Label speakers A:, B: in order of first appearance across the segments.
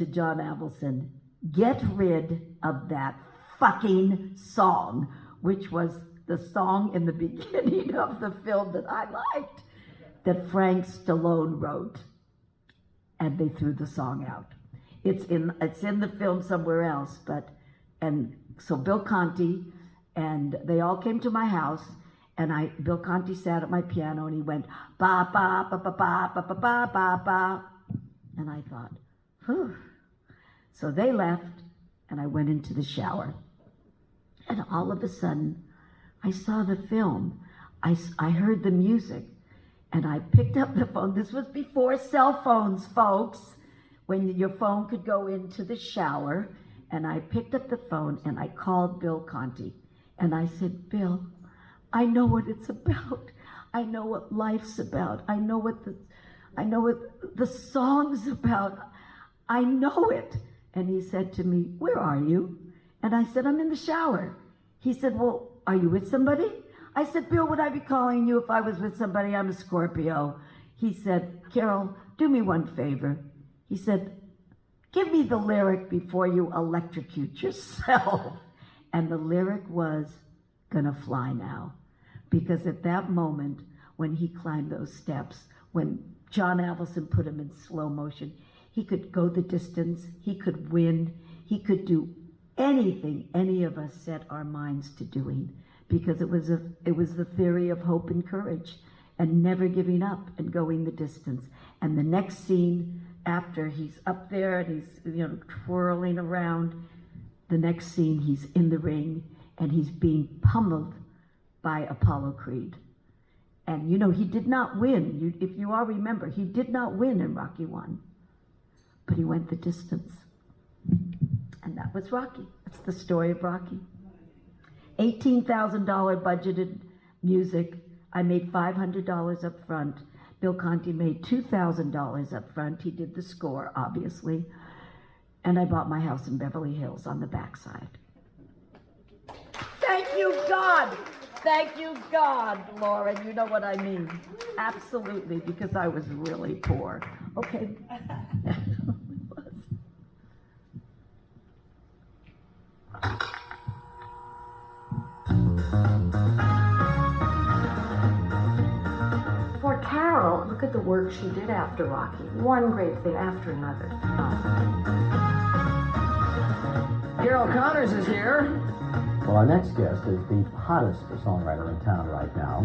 A: to John Avildsen, get rid of that fucking song, which was the song in the beginning of the film that I liked, that Frank Stallone wrote, and they threw the song out. It's in the film somewhere else, and so Bill Conti, and they all came to my house, and Bill Conti sat at my piano, and he went, ba, ba, ba, ba, ba, ba, ba, ba, ba, ba, and I thought, whew. So they left, and I went into the shower, and all of a sudden, I saw the film. I heard the music, and I picked up the phone. This was before cell phones, folks, when your phone could go into the shower. And I picked up the phone, and I called Bill Conti. And I said, Bill, I know what it's about. I know what life's about. I know what the song's about. I know it. And he said to me, where are you? And I said, I'm in the shower. He said, well, are you with somebody? I said, Bill, would I be calling you if I was with somebody? I'm a Scorpio. He said, Carroll, do me one favor. He said, give me the lyric before you electrocute yourself. And the lyric was, gonna fly now. Because at that moment, when he climbed those steps, when John Avildsen put him in slow motion, he could go the distance, he could win, he could do anything any of us set our minds to doing, because it was the theory of hope and courage and never giving up and going the distance. And the next scene, after he's up there and he's twirling around, the next scene he's in the ring and he's being pummeled by Apollo Creed. And he did not win. If you all remember, he did not win in Rocky 1, but he went the distance. And that was Rocky. It's the story of Rocky. $18,000 budgeted music. I made $500 up front. Bill Conti made $2,000 up front. He did the score, obviously. And I bought my house in Beverly Hills on the backside. Thank you, God. Thank you, God, Lauren. You know what I mean. Absolutely, because I was really poor. Okay.
B: For Carroll, look at the work she did after Rocky. One great thing after another.
C: Carol Connors is here.
D: Well, our next guest is the hottest songwriter in town right now.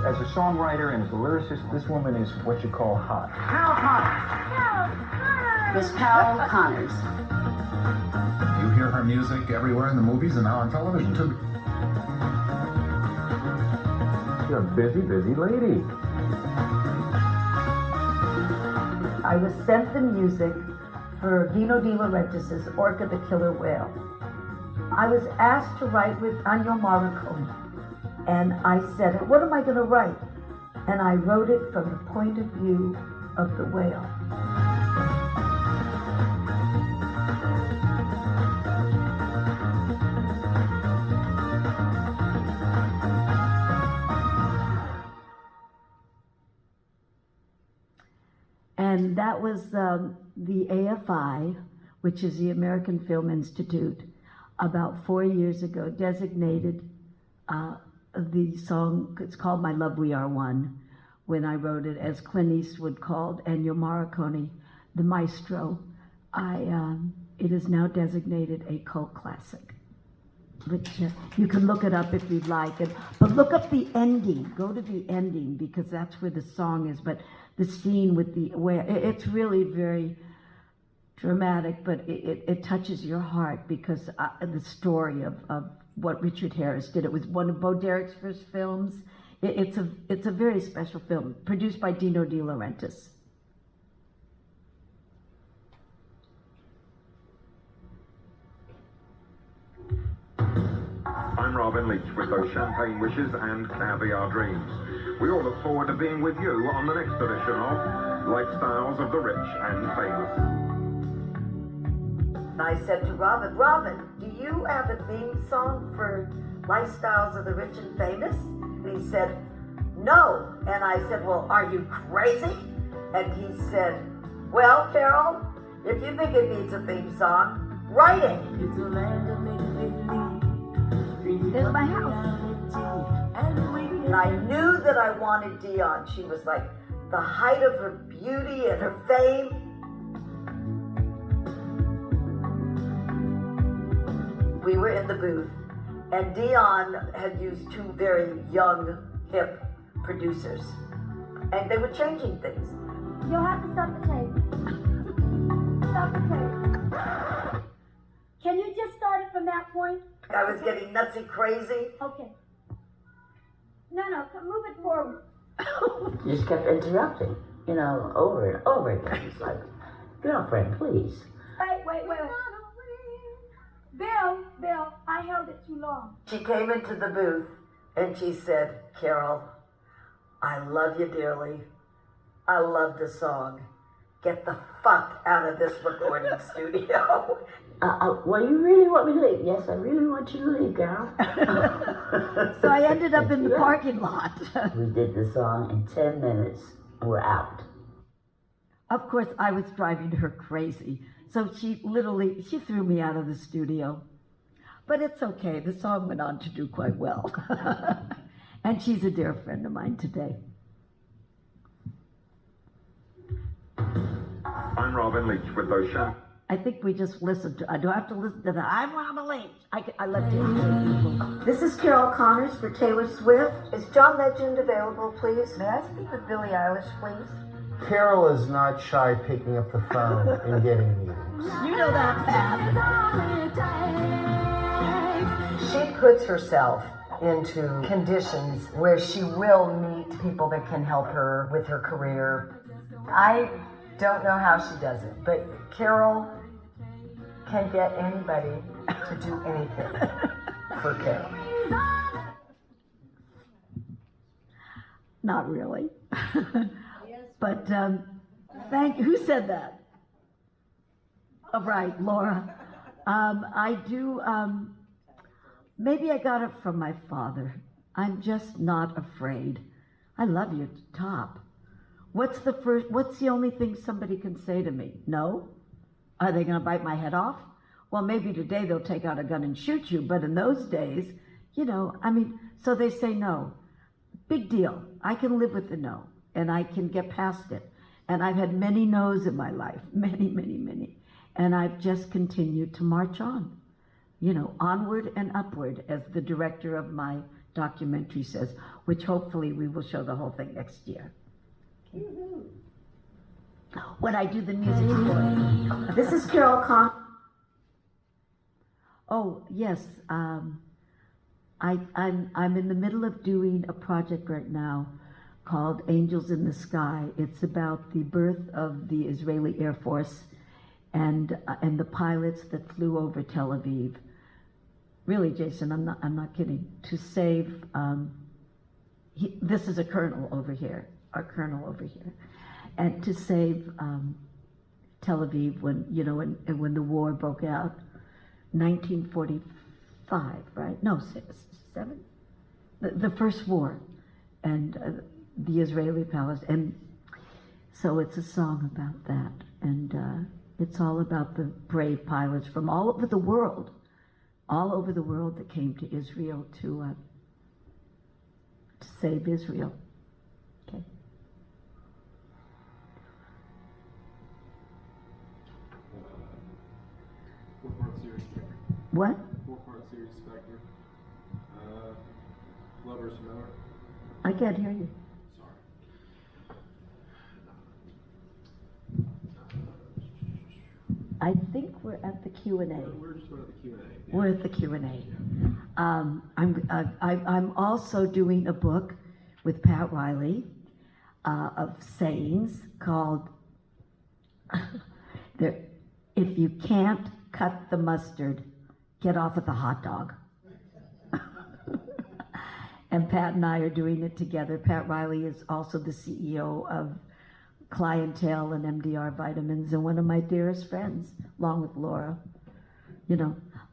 E: As a songwriter and as a lyricist, this woman is what you call hot.
B: Carol Connors. Miss Carol Connors.
F: You hear her music everywhere in the movies and now on television, too.
E: You're a busy, busy lady.
A: I was sent the music for Dino De Laurentiis' Orca the Killer Whale. I was asked to write with Ennio Morricone, and I said, what am I going to write? And I wrote it from the point of view of the whale. And that was the AFI, which is the American Film Institute, about 4 years ago, designated the song, it's called My Love We Are One, when I wrote it, as Clint Eastwood called Ennio Morricone, the maestro. It is now designated a cult classic. But you can look it up if you'd like it. But look up the ending. Go to the ending, because that's where the song is. But the scene with it's really very dramatic, but it touches your heart, because the story of what Richard Harris did. It was one of Bo Derek's first films. It's a very special film, produced by Dino De Laurentiis.
G: I'm Robin Leach with those champagne wishes and caviar dreams. We all look forward to being with you on the next edition of Lifestyles of the Rich and Famous.
A: I said to Robin, do you have a theme song for Lifestyles of the Rich and Famous? And he said, no. And I said, well, are you crazy? And he said, well, Carol, If you think it needs a theme song, write it.
H: There's my house.
A: And I knew that I wanted Dion. She was like the height of her beauty and her fame. We were in the booth, and Dion had used two very young, hip producers, and they were changing things.
H: You'll have to stop the tape. Stop the tape. Can you just start it from that point?
A: I was getting nutsy crazy.
H: Okay. No, move it forward.
I: You just kept interrupting, over and over again. It's like, girlfriend, please.
H: Wait. Bill, I held it too long.
A: She came into the booth and she said, Carroll, I love you dearly. I love the song. Get the fuck out of this recording studio.
I: Well, you really want me to leave? Yes, I really want you to leave, girl.
A: So I ended up in the parking lot.
I: We did the song in 10 minutes. We're out.
A: Of course, I was driving her crazy. So she threw me out of the studio. But it's okay. The song went on to do quite well. And she's a dear friend of mine today.
G: I'm Robin Leach with those shows.
A: I think we just listened to, do I have to listen to that? I'm Robin Leach. I love to.
B: This is Carol Connors for Taylor Swift. Is John Legend available, please? May I speak with Billie Eilish, please?
J: Carol is not shy picking up the phone and getting meetings.
A: You know that, Pat.
B: She puts herself into conditions where she will meet people that can help her with her career. I don't know how she does it, but Carol can get anybody to do anything for Carol.
A: Not really. But who said that? Oh, right, Laura. I do, maybe I got it from my father. I'm just not afraid. I love you to top. What's the only thing somebody can say to me? No? Are they going to bite my head off? Well, maybe today they'll take out a gun and shoot you, but in those days, so they say no. Big deal. I can live with the no, and I can get past it. And I've had many no's in my life, many, many, many. And I've just continued to march on, onward and upward, as the director of my documentary says, which hopefully we will show the whole thing next year. When I do the music for it.
B: This is Carol Connors.
A: Oh, yes. I'm in the middle of doing a project right now called Angels in the Sky. It's about the birth of the Israeli Air Force and the pilots that flew over Tel Aviv. Really, Jason, I'm not kidding. To save, this is a colonel over here, our colonel over here, and to save Tel Aviv when the war broke out, 1945, right? No, 7. The first war, and the Israeli-Palestine, and so it's a song about that, and it's all about the brave pilots from all over the world that came to Israel to save Israel. Okay.
K: Four-part series Specter.
A: What?
K: Four-part series Specter. Love versus Miller.
A: I can't hear you.
K: Sorry.
A: I think we're at the Q&A.
K: We're just about the Q&A. Yeah.
A: We're at the Q&A. I'm also doing a book with Pat Riley of sayings called "If you can't cut the mustard, get off of the hot dog." And Pat and I are doing it together. Pat Riley is also the CEO of Clientele and MDR Vitamins, and one of my dearest friends, along with Laura.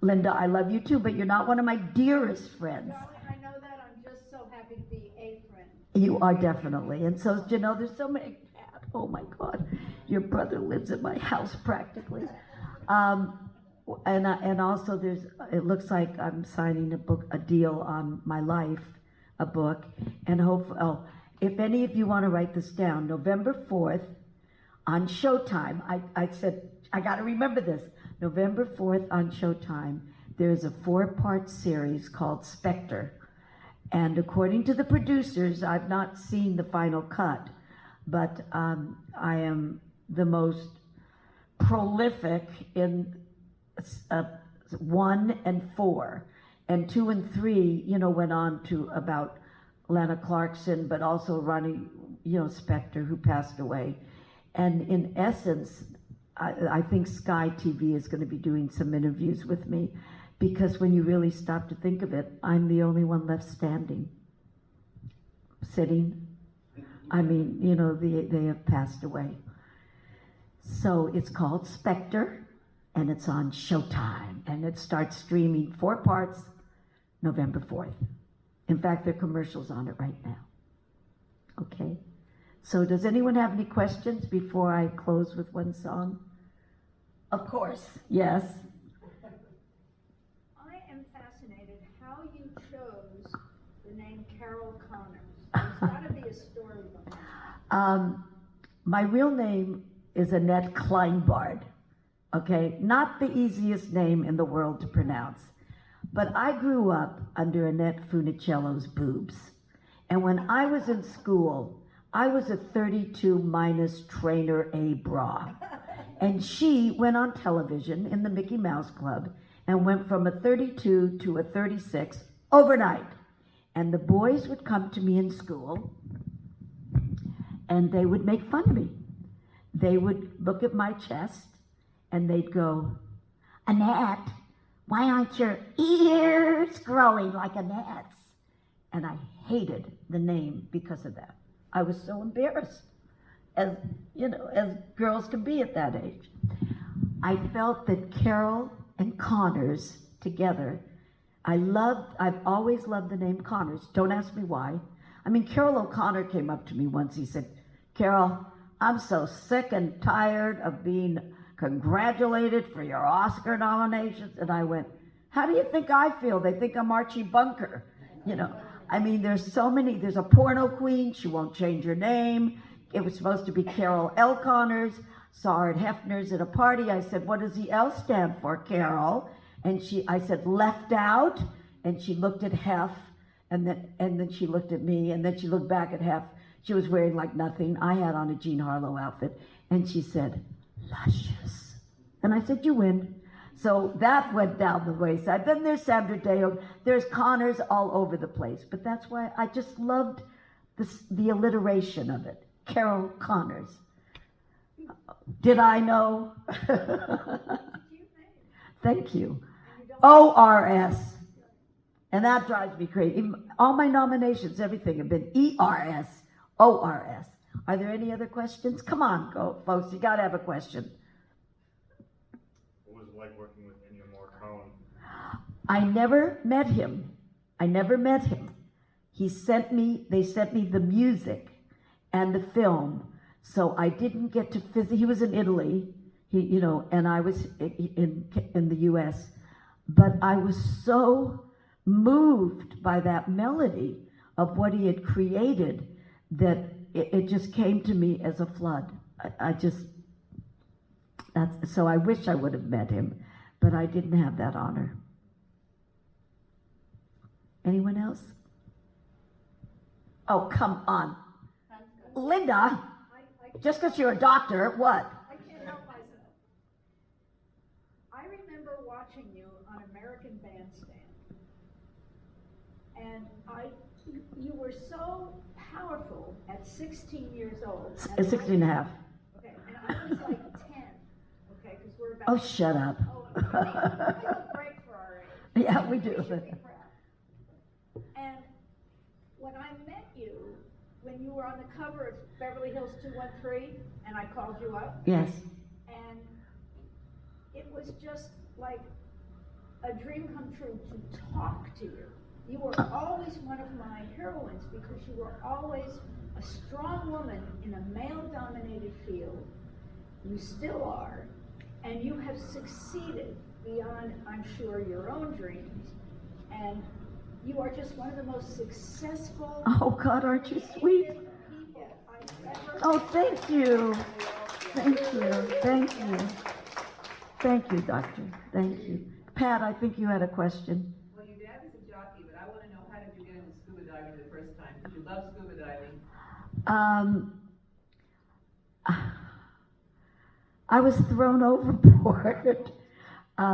A: Linda, I love you too, but you're not one of my dearest friends.
H: Well, I know that. I'm just so happy to be a friend.
A: You are definitely. And so, there's so many, Pat, oh my God. Your brother lives at my house practically. And also it looks like I'm signing a deal on my life, a book, and if any of you want to write this down, November 4th on Showtime, I said, I got to remember this, November 4th on Showtime, there's a 4-part series called Specter. And according to the producers, I've not seen the final cut, but I am the most prolific in 1 and 4, and 2 and 3, went on to about Lana Clarkson, but also Ronnie, Spector, who passed away. And in essence, I think Sky TV is going to be doing some interviews with me, because when you really stop to think of it, I'm the only one left standing, sitting. I mean, they have passed away. So it's called Specter, and it's on Showtime, and it starts streaming 4 parts November 4th. In fact, there are commercials on it right now. Okay? So does anyone have any questions before I close with one song? Of course. Yes.
L: I am fascinated how you chose the name Carroll Connors. There's got to be a story behind it.
A: My real name is Annette Kleinbard. Okay? Not the easiest name in the world to pronounce. But I grew up under Annette Funicello's boobs. And when I was in school, I was a 32 minus trainer A bra. And she went on television in the Mickey Mouse Club and went from a 32 to a 36 overnight. And the boys would come to me in school and they would make fun of me. They would look at my chest and they'd go, Annette, why aren't your ears growing like Annette's? And I hated the name because of that. I was so embarrassed, as girls can be at that age. I felt that Carroll and Connors together, I've always loved the name Connors. Don't ask me why. I mean, Carroll O'Connor came up to me once. He said, Carroll, I'm so sick and tired of being congratulated for your Oscar nominations. And I went, how do you think I feel? They think I'm Archie Bunker. I mean, there's a porno queen. She won't change her name. It was supposed to be Carroll L. Connors. Saw her at Hefner's at a party. I said, what does the L stand for, Carroll? And I said, left out. And she looked at Hef, and then she looked at me, and then she looked back at Hef. She was wearing like nothing. I had on a Jean Harlow outfit. And she said, luscious. And I said, you win. So that went down the wayside. Then there's Sandra Day. There's Connors all over the place. But that's why I just loved the alliteration of it. Carroll Connors. Did I know? Thank you. ORS. And that drives me crazy. All my nominations, everything have been ERS, ORS. Are there any other questions? Come on, go, folks. You got to have a question.
K: What was it like working with Ennio Morricone?
A: I never met him. They sent me the music and the film, so I didn't get to visit. He was in Italy, and I was in the U.S., but I was so moved by that melody of what he had created that it just came to me as a flood. So I wish I would have met him, but I didn't have that honor. Anyone else? Oh, come on. Linda, just because you're a doctor, what?
L: I can't help myself. I remember watching you on American Bandstand. And you were so powerful at 16 years old.
A: 16 and a half.
L: Okay, and I was like 10. Okay, because we're about.
A: Oh, shut up.
L: We take a break for our age.
A: Yeah, we do.
L: We should be proud. And when I met you, when you were on the cover of Beverly Hills 213, and I called you up.
A: Yes.
L: And it was just like a dream come true to talk to you. You were always one of my heroines because you were always a strong woman in a male-dominated field, You still are. And you have succeeded beyond, I'm sure, your own dreams. And you are just one of the most successful.
A: Oh, God, aren't you sweet?
L: People I've ever.
A: Oh, thank you. Thank you. Thank you. Thank you, Doctor. Thank you. Pat, I think you had a question.
M: Well, your dad was a jockey, but I want to know, how did you get into scuba diving the first time? Did you love scuba diving?
A: I was thrown overboard.